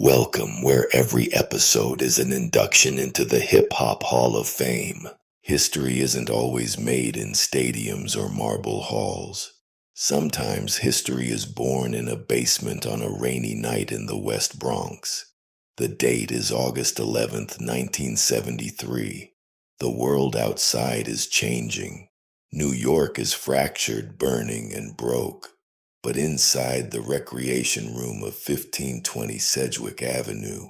Welcome, where every episode is an induction into the Hip Hop Hall of Fame. History isn't always made in stadiums or marble halls. Sometimes history is born in a basement on a rainy night in the West Bronx. The date is August 11th, 1973. The world outside is changing. New York is fractured, burning, and broke. But inside the recreation room of 1520 Sedgwick Avenue,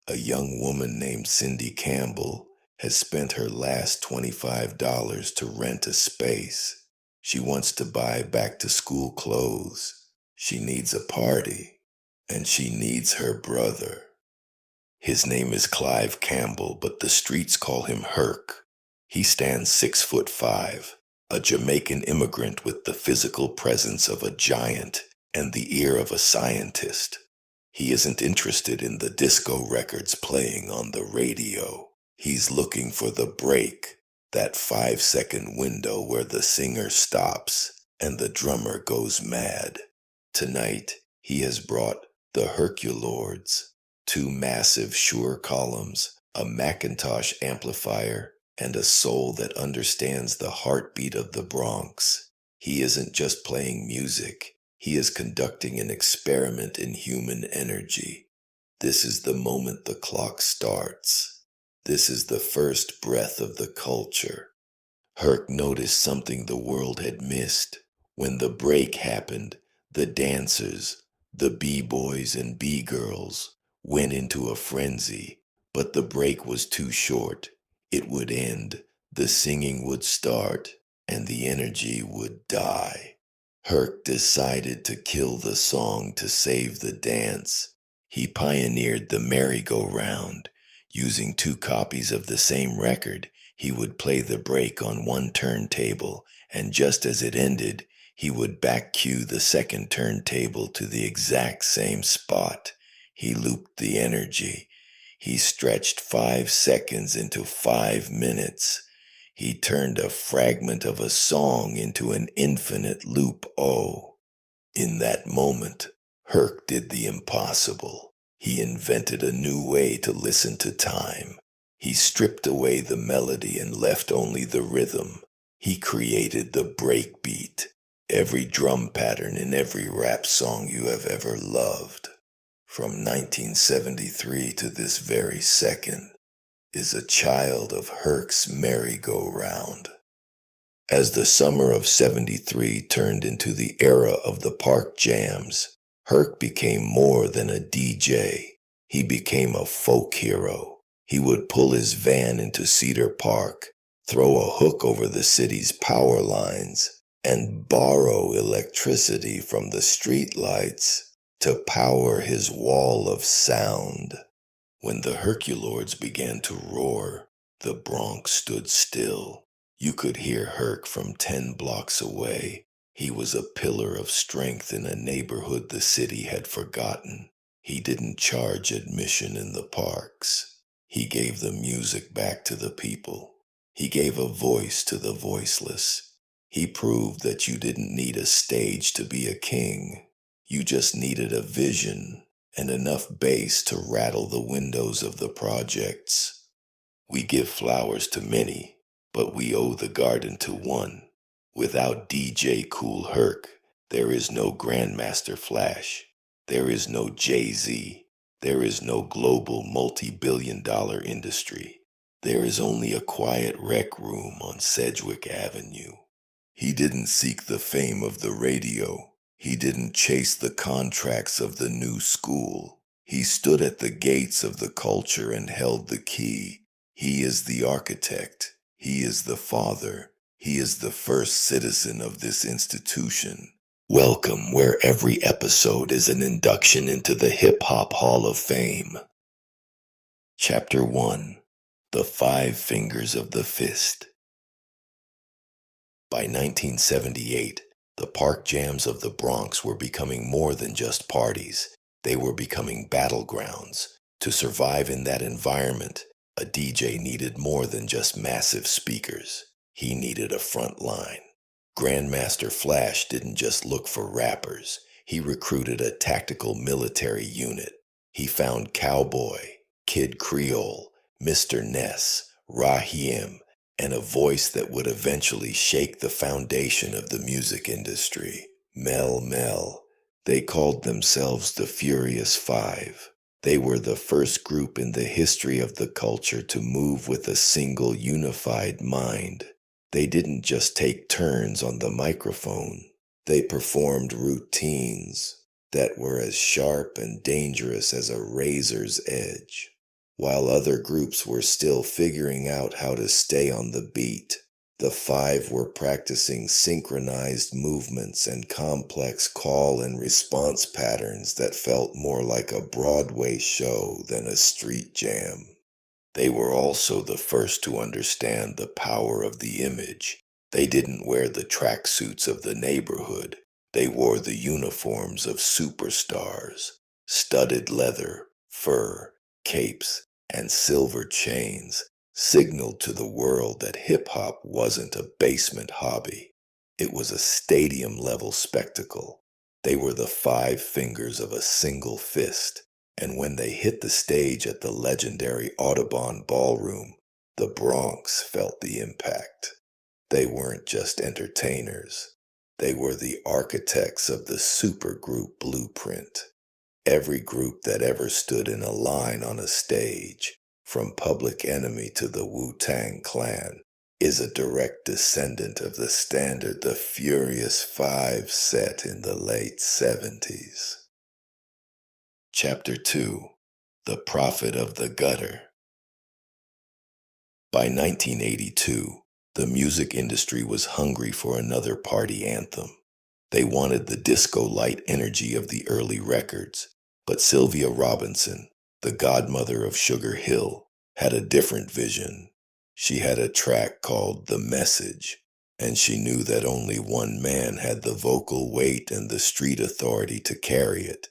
a young woman named Cindy Campbell has spent her last $25 to rent a space. She wants to buy back-to-school clothes. She needs a party, and she needs her brother. His name is Clive Campbell, but the streets call him Herc. He stands 6'5", a Jamaican immigrant with the physical presence of a giant and the ear of a scientist. He isn't interested in the disco records playing on the radio. He's looking for the break, that 5-second window where the singer stops and the drummer goes mad. Tonight, he has brought the Herculords, two massive Shure columns, a Macintosh amplifier, and a soul that understands the heartbeat of the Bronx. He isn't just playing music, he is conducting an experiment in human energy. This is the moment the clock starts. This is the first breath of the culture. Herc noticed something the world had missed. When the break happened, the dancers, the b-boys and b-girls, went into a frenzy, but the break was too short. It would end, the singing would start, and the energy would die. Herc decided to kill the song to save the dance. He pioneered the merry-go-round. Using 2 copies of the same record, he would play the break on one turntable, and just as it ended, he would back-cue the second turntable to the exact same spot. He looped the energy. He stretched 5 seconds into 5 minutes. He turned a fragment of a song into an infinite loop. Oh, in that moment, Herc did the impossible. He invented a new way to listen to time. He stripped away the melody and left only the rhythm. He created the breakbeat, every drum pattern in every rap song you have ever loved. From 1973 to this very second is a child of Herc's merry-go-round. As the summer of '73 turned into the era of the park jams, Herc became more than a DJ. He became a folk hero. He would pull his van into Cedar Park, throw a hook over the city's power lines, and borrow electricity from the streetlights to power his wall of sound. When the Herculords began to roar, the Bronx stood still. You could hear Herc from 10 blocks away. He was a pillar of strength in a neighborhood the city had forgotten. He didn't charge admission in the parks. He gave the music back to the people. He gave a voice to the voiceless. He proved that you didn't need a stage to be a king. You just needed a vision and enough bass to rattle the windows of the projects. We give flowers to many, but we owe the garden to one. Without DJ Kool Herc, there is no Grandmaster Flash. There is no Jay-Z. There is no global multi-billion-dollar industry. There is only a quiet rec room on Sedgwick Avenue. He didn't seek the fame of the radio. He didn't chase the contracts of the new school. He stood at the gates of the culture and held the key. He is the architect. He is the father. He is the first citizen of this institution. Welcome, where every episode is an induction into the Hip Hop Hall of Fame. Chapter 1: The 5 Fingers of the Fist. By 1978, the park jams of the Bronx were becoming more than just parties. They were becoming battlegrounds. To survive in that environment, a DJ needed more than just massive speakers. He needed a front line. Grandmaster Flash didn't just look for rappers. He recruited a tactical military unit. He found Cowboy, Kid Creole, Mr. Ness, Raheem, and a voice that would eventually shake the foundation of the music industry. Mel Mel. They called themselves the Furious Five. They were the first group in the history of the culture to move with a single unified mind. They didn't just take turns on the microphone. They performed routines that were as sharp and dangerous as a razor's edge. While other groups were still figuring out how to stay on the beat, the five were practicing synchronized movements and complex call and response patterns that felt more like a Broadway show than a street jam. They were also the first to understand the power of the image. They didn't wear the tracksuits of the neighborhood. They wore the uniforms of superstars. Studded leather, fur, capes, and silver chains signaled to the world that hip-hop wasn't a basement hobby. It was a stadium-level spectacle. They were the five fingers of a single fist. And when they hit the stage at the legendary Audubon Ballroom, the Bronx felt the impact. They weren't just entertainers. They were the architects of the supergroup blueprint. Every group that ever stood in a line on a stage, from Public Enemy to the Wu-Tang Clan, is a direct descendant of the standard the Furious Five set in the late 70s. Chapter 2. The Prophet of the Gutter. By 1982, the music industry was hungry for another party anthem. They wanted the disco-light energy of the early records, but Sylvia Robinson, the godmother of Sugar Hill, had a different vision. She had a track called The Message, and she knew that only one man had the vocal weight and the street authority to carry it.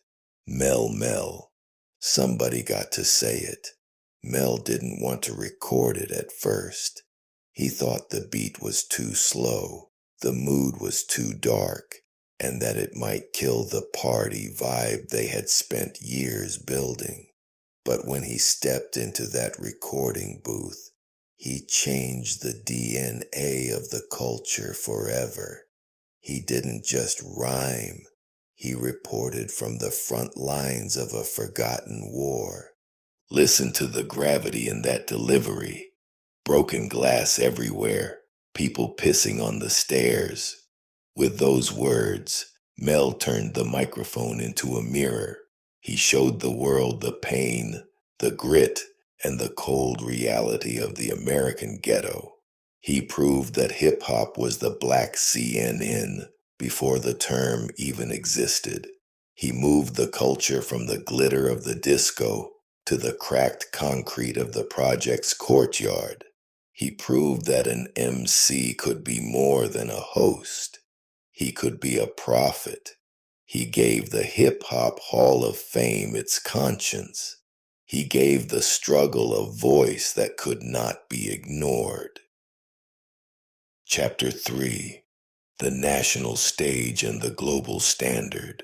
Mel Mel. Somebody got to say it. Mel didn't want to record it at first. He thought the beat was too slow, the mood was too dark, and that it might kill the party vibe they had spent years building. But when he stepped into that recording booth, he changed the DNA of the culture forever. He didn't just rhyme. He reported from the front lines of a forgotten war. Listen to the gravity in that delivery. Broken glass everywhere, people pissing on the stairs. With those words, Mel turned the microphone into a mirror. He showed the world the pain, the grit, and the cold reality of the American ghetto. He proved that hip-hop was the black CNN before the term even existed. He moved the culture from the glitter of the disco to the cracked concrete of the project's courtyard. He proved that an MC could be more than a host. He could be a prophet. He gave the Hip-Hop Hall of Fame its conscience. He gave the struggle a voice that could not be ignored. Chapter 3. The National Stage and the Global Standard.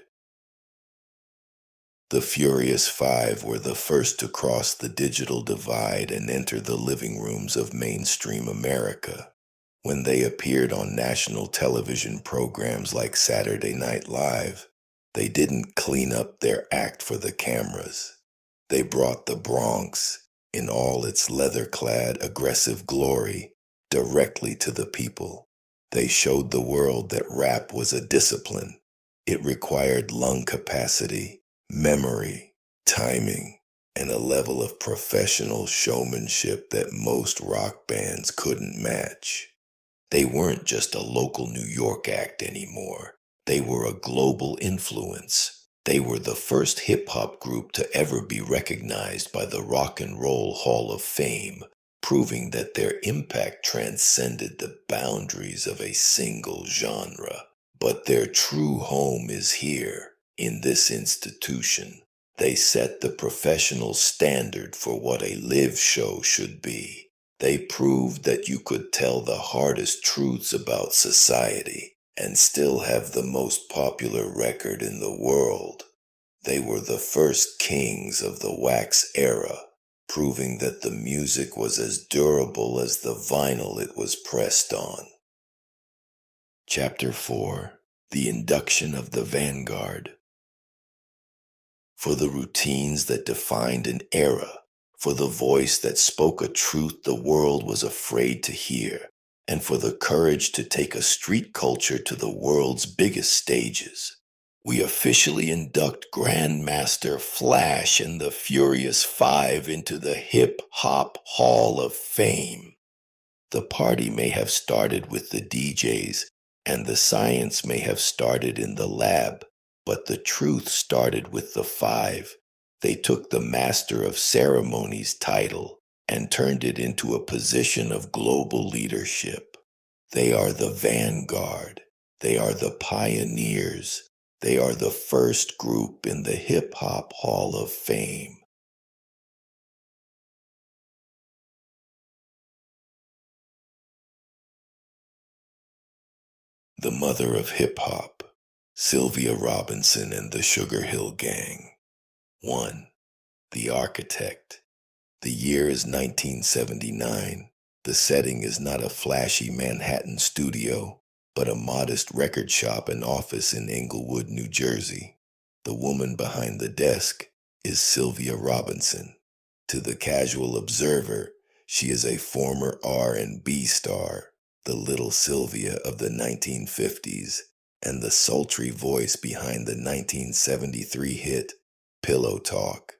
The Furious Five were the first to cross the digital divide and enter the living rooms of mainstream America. When they appeared on national television programs like Saturday Night Live, they didn't clean up their act for the cameras. They brought the Bronx, in all its leather-clad, aggressive glory, directly to the people. They showed the world that rap was a discipline. It required lung capacity, memory, timing, and a level of professional showmanship that most rock bands couldn't match. They weren't just a local New York act anymore. They were a global influence. They were the first hip-hop group to ever be recognized by the Rock and Roll Hall of Fame, proving that their impact transcended the boundaries of a single genre. But their true home is here, in this institution. They set the professional standard for what a live show should be. They proved that you could tell the hardest truths about society and still have the most popular record in the world. They were the first kings of the wax era, proving that the music was as durable as the vinyl it was pressed on. Chapter 4: The Induction of the Vanguard. For the routines that defined an era, for the voice that spoke a truth the world was afraid to hear, and for the courage to take a street culture to the world's biggest stages, we officially induct Grandmaster Flash and the Furious Five into the Hip Hop Hall of Fame. The party may have started with the DJs, and the science may have started in the lab, but the truth started with the five. They took the Master of Ceremonies title and turned it into a position of global leadership. They are the vanguard. They are the pioneers. They are the first group in the Hip Hop Hall of Fame. The mother of hip hop, Sylvia Robinson and the Sugar Hill Gang. 1. The Architect. The year is 1979. The setting is not a flashy Manhattan studio, but a modest record shop and office in Englewood, New Jersey. The woman behind the desk is Sylvia Robinson. To the casual observer, she is a former R&B star, the little Sylvia of the 1950s, and the sultry voice behind the 1973 hit Pillow Talk.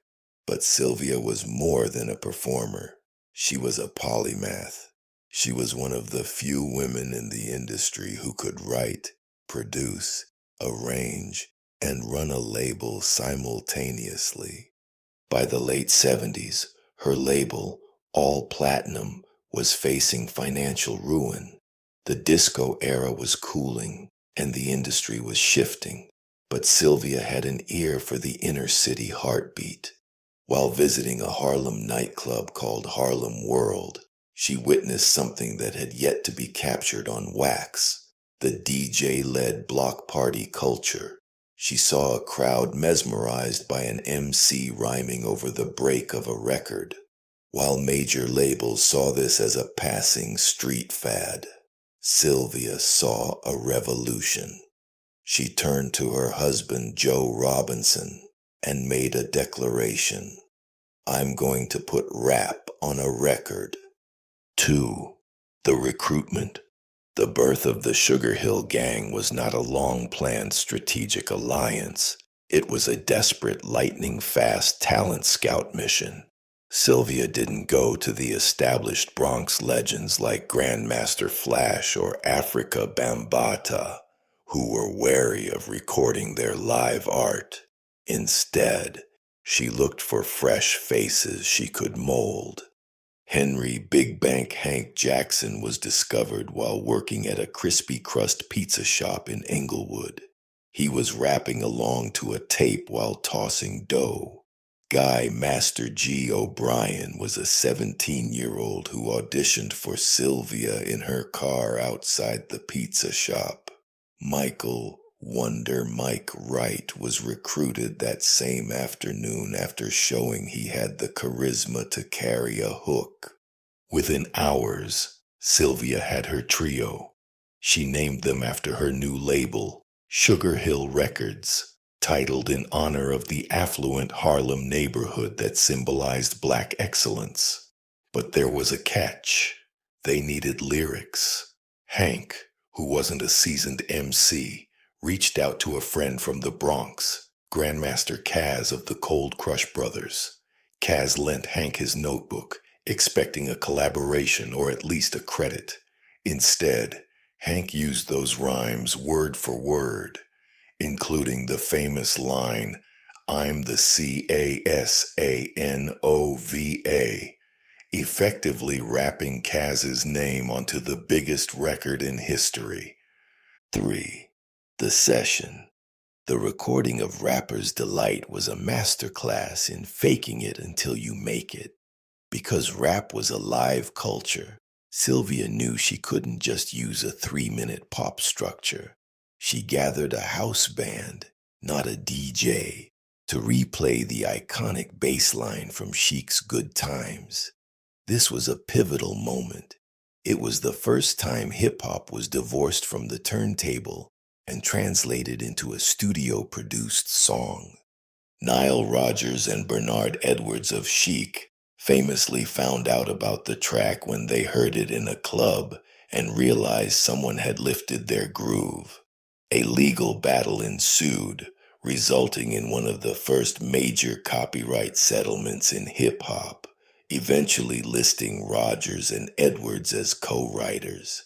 But Sylvia was more than a performer. She was a polymath. She was one of the few women in the industry who could write, produce, arrange, and run a label simultaneously. By the late 70s, her label, All Platinum, was facing financial ruin. The disco era was cooling, and the industry was shifting, but Sylvia had an ear for the inner city heartbeat. While visiting a Harlem nightclub called Harlem World, she witnessed something that had yet to be captured on wax: the DJ-led block party culture. She saw a crowd mesmerized by an MC rhyming over the break of a record, while major labels saw this as a passing street fad. Sylvia saw a revolution. She turned to her husband, Joe Robinson, and made a declaration: I'm going to put rap on a record. 2. The recruitment. The birth of the Sugar Hill Gang was not a long-planned strategic alliance. It was a desperate, lightning-fast talent scout mission. Sylvia didn't go to the established Bronx legends like Grandmaster Flash or Africa Bambaataa, who were wary of recording their live art. Instead, she looked for fresh faces she could mold. Henry Big Bank Hank Jackson was discovered while working at a crispy crust pizza shop in Englewood. He was rapping along to a tape while tossing dough. Guy Master G. O'Brien was a 17-year-old who auditioned for Sylvia in her car outside the pizza shop. Michael Wonder Mike Wright was recruited that same afternoon after showing he had the charisma to carry a hook. Within hours, Sylvia had her trio. She named them after her new label, Sugar Hill Records, titled in honor of the affluent Harlem neighborhood that symbolized black excellence. But there was a catch. They needed lyrics. Hank, who wasn't a seasoned MC, reached out to a friend from the Bronx, Grandmaster Kaz of the Cold Crush Brothers. Kaz lent Hank his notebook, expecting a collaboration or at least a credit. Instead, Hank used those rhymes word for word, including the famous line, I'm the CASANOVA, effectively rapping Kaz's name onto the biggest record in history. 3. The Session. The recording of Rapper's Delight was a masterclass in faking it until you make it. Because rap was a live culture, Sylvia knew she couldn't just use a 3-minute pop structure. She gathered a house band, not a DJ, to replay the iconic bass line from Chic's Good Times. This was a pivotal moment. It was the first time hip-hop was divorced from the turntable and translated into a studio-produced song. Nile Rodgers and Bernard Edwards of Chic famously found out about the track when they heard it in a club and realized someone had lifted their groove. A legal battle ensued, resulting in one of the first major copyright settlements in hip-hop, eventually listing Rodgers and Edwards as co-writers.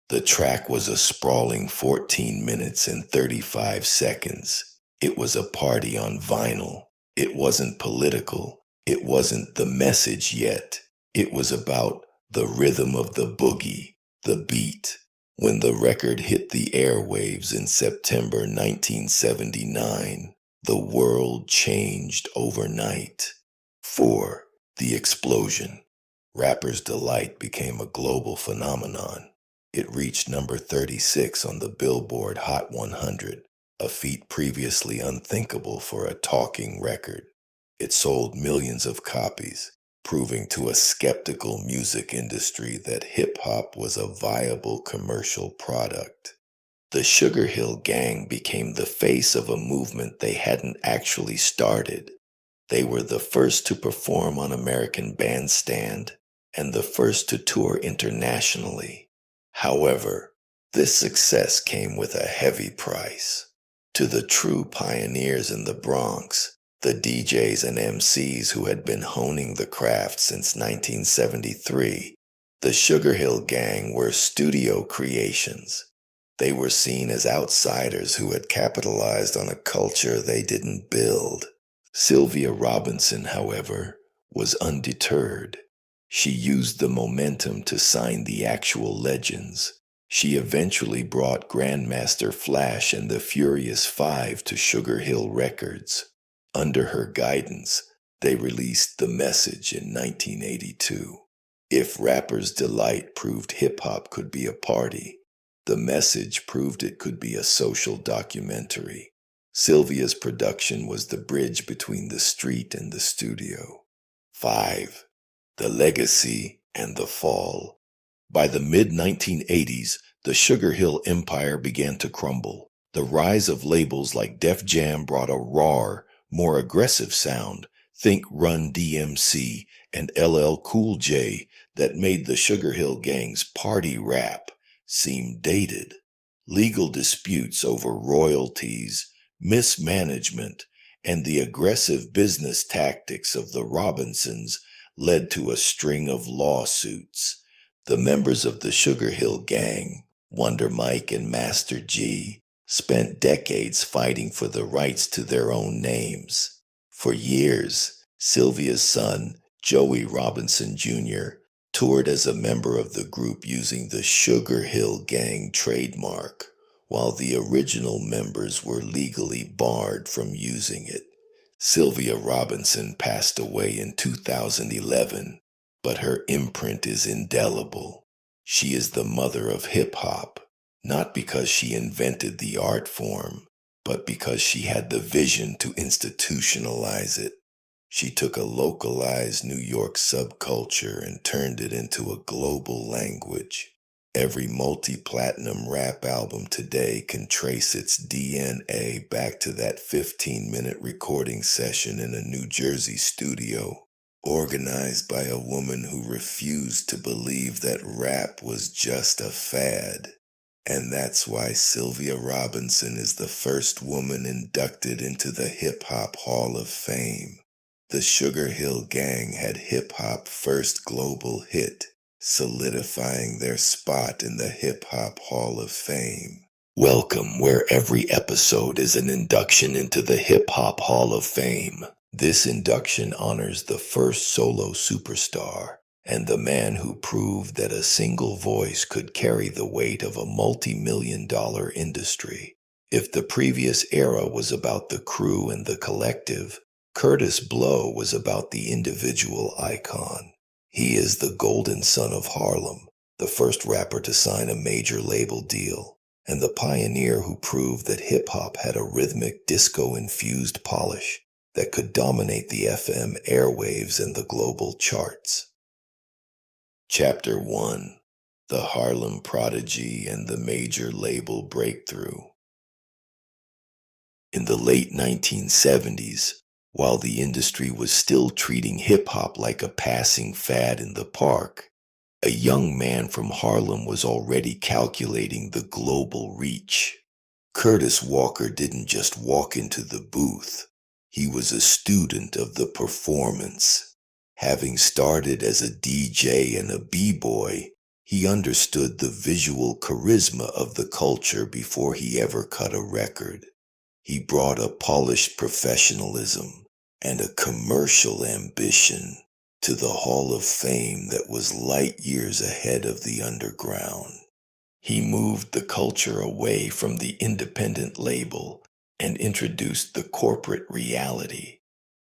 The track was a sprawling 14 minutes and 35 seconds. It was a party on vinyl. It wasn't political. It wasn't the message yet. It was about the rhythm of the boogie, the beat. When the record hit the airwaves in September 1979, the world changed overnight. 4. The explosion. Rapper's Delight became a global phenomenon. It reached number 36 on the Billboard Hot 100, a feat previously unthinkable for a talking record. It sold millions of copies, proving to a skeptical music industry that hip-hop was a viable commercial product. The Sugar Hill Gang became the face of a movement they hadn't actually started. They were the first to perform on American Bandstand and the first to tour internationally. However, this success came with a heavy price. To the true pioneers in the Bronx, the DJs and MCs who had been honing the craft since 1973, the Sugar Hill Gang were studio creations. They were seen as outsiders who had capitalized on a culture they didn't build. Sylvia Robinson, however, was undeterred. She used the momentum to sign the actual legends. She eventually brought Grandmaster Flash and the Furious Five to Sugar Hill Records. Under her guidance, they released The Message in 1982. If Rapper's Delight proved hip-hop could be a party, The Message proved it could be a social documentary. Sylvia's production was the bridge between the street and the studio. 5. The Legacy and the Fall. By the mid-1980s, the Sugar Hill empire began to crumble. The rise of labels like Def Jam brought a raw, more aggressive sound, think Run DMC and LL Cool J, that made the Sugar Hill Gang's party rap seem dated. Legal disputes over royalties, mismanagement, and the aggressive business tactics of the Robinsons led to a string of lawsuits. The members of the Sugar Hill Gang, Wonder Mike and Master G, spent decades fighting for the rights to their own names. For years, Sylvia's son, Joey Robinson Jr., toured as a member of the group using the Sugar Hill Gang trademark, while the original members were legally barred from using it. Sylvia Robinson passed away in 2011, but her imprint is indelible. She is the mother of hip-hop, not because she invented the art form, but because she had the vision to institutionalize it. She took a localized New York subculture and turned it into a global language. Every multi-platinum rap album today can trace its DNA back to that 15-minute recording session in a New Jersey studio, organized by a woman who refused to believe that rap was just a fad. And that's why Sylvia Robinson is the first woman inducted into the Hip Hop Hall of Fame. The Sugar Hill Gang had hip-hop's first global hit, solidifying their spot in the Hip Hop Hall of Fame. Welcome, where every episode is an induction into the Hip Hop Hall of Fame. This induction honors the first solo superstar and the man who proved that a single voice could carry the weight of a multi-million-dollar industry. If the previous era was about the crew and the collective, Curtis Blow was about the individual icon. He is the golden son of Harlem, the first rapper to sign a major label deal, and the pioneer who proved that hip-hop had a rhythmic, disco-infused polish. that could dominate the FM airwaves and the global charts. Chapter 1: The Harlem Prodigy and the Major Label Breakthrough. In the late 1970s, while the industry was still treating hip-hop like a passing fad in the park, a young man from Harlem was already calculating the global reach. Curtis Walker didn't just walk into the booth. He was a student of the performance. Having started as a DJ and a b-boy, he understood the visual charisma of the culture before he ever cut a record. He brought a polished professionalism and a commercial ambition to the Hall of Fame that was light years ahead of the underground. He moved the culture away from the independent label and introduced the corporate reality.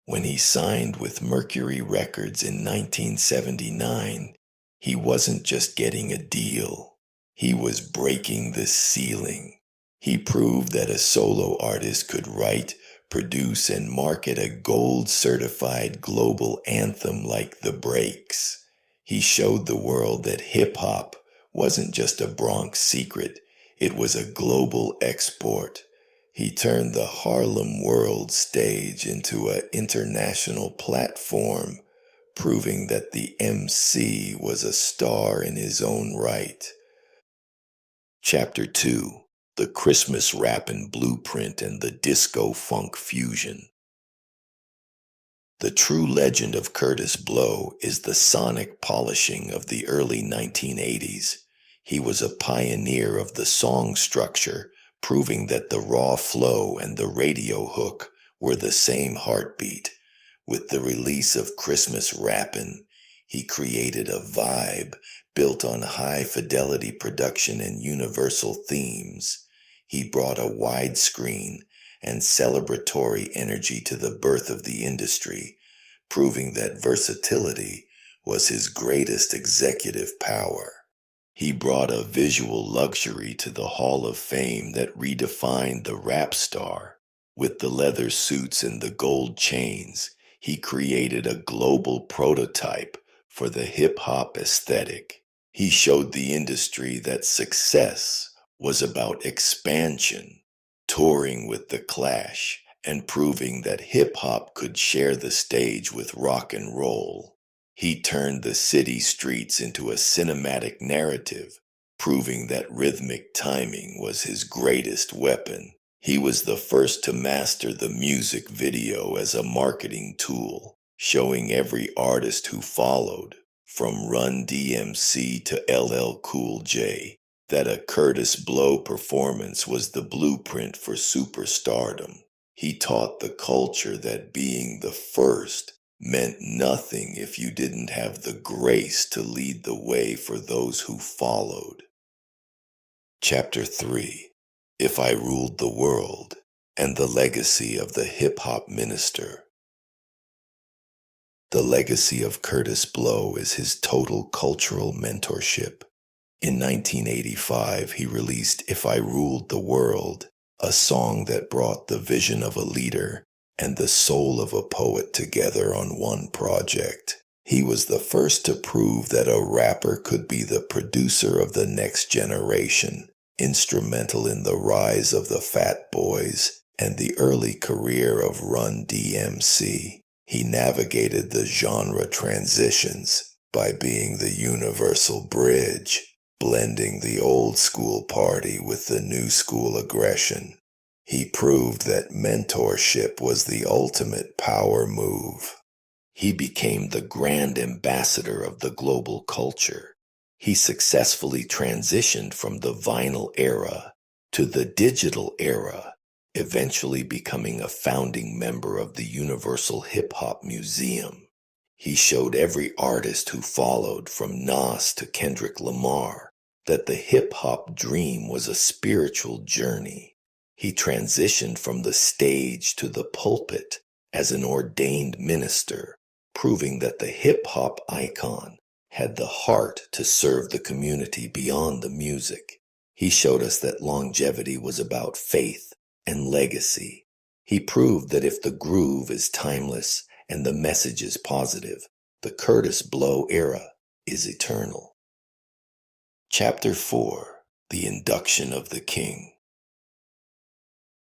When he signed with Mercury Records in 1979, he wasn't just getting a deal. He was breaking the ceiling. He proved that a solo artist could write, produce, and market a gold-certified global anthem like The Breaks. He showed the world that hip-hop wasn't just a Bronx secret, it was a global export. He turned the Harlem World Stage into an international platform, proving that the MC was a star in his own right. Chapter 2: The Christmas Rappin' Blueprint and the Disco Funk Fusion. The true legend of Curtis Blow is the sonic polishing of the early 1980s. He was a pioneer of the song structure, proving that the raw flow and the radio hook were the same heartbeat. With the release of Christmas Rappin', he created a vibe built on high-fidelity production and universal themes. He brought a widescreen and celebratory energy to the birth of the industry, proving that versatility was his greatest executive power. He brought a visual luxury to the Hall of Fame that redefined the rap star. With the leather suits and the gold chains, he created a global prototype for the hip-hop aesthetic. He showed the industry that success was about expansion, touring with The Clash, and proving that hip-hop could share the stage with rock and roll. He turned the city streets into a cinematic narrative, proving that rhythmic timing was his greatest weapon. He was the first to master the music video as a marketing tool, showing every artist who followed, from Run DMC to LL Cool J, that a Curtis Blow performance was the blueprint for superstardom. He taught the culture that being the first meant nothing if you didn't have the grace to lead the way for those who followed. Chapter 3: If I Ruled the World and the Legacy of the Hip-Hop Minister. The legacy of Curtis Blow is his total cultural mentorship. In 1985, he released If I Ruled the World, a song that brought the vision of a leader and the soul of a poet together on one project. He was the first to prove that a rapper could be the producer of the next generation, instrumental in the rise of the Fat Boys and the early career of Run DMC. He navigated the genre transitions by being the universal bridge, blending the old school party with the new school aggression. He proved that mentorship was the ultimate power move. He became the grand ambassador of the global culture. He successfully transitioned from the vinyl era to the digital era, eventually becoming a founding member of the Universal Hip Hop Museum. He showed every artist who followed, from Nas to Kendrick Lamar, that the hip-hop dream was a spiritual journey. He transitioned from the stage to the pulpit as an ordained minister, proving that the hip-hop icon had the heart to serve the community beyond the music. He showed us that longevity was about faith and legacy. He proved that if the groove is timeless and the message is positive, the Curtis Blow era is eternal. Chapter 4: The Induction of the King.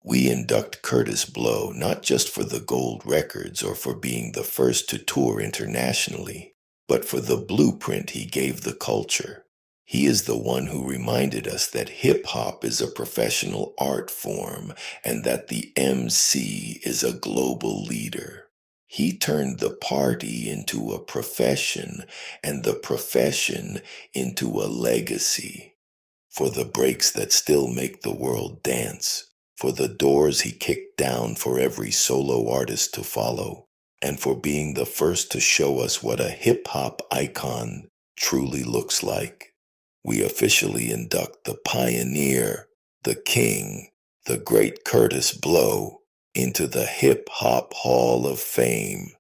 We induct Curtis Blow not just for the gold records or for being the first to tour internationally, but for the blueprint he gave the culture. He is the one who reminded us that hip-hop is a professional art form and that the MC is a global leader. He turned the party into a profession and the profession into a legacy. For the breaks that still make the world dance, for the doors he kicked down for every solo artist to follow, and for being the first to show us what a hip-hop icon truly looks like. We officially induct the pioneer, the king, the great Curtis Blow into the Hip Hop Hall of Fame.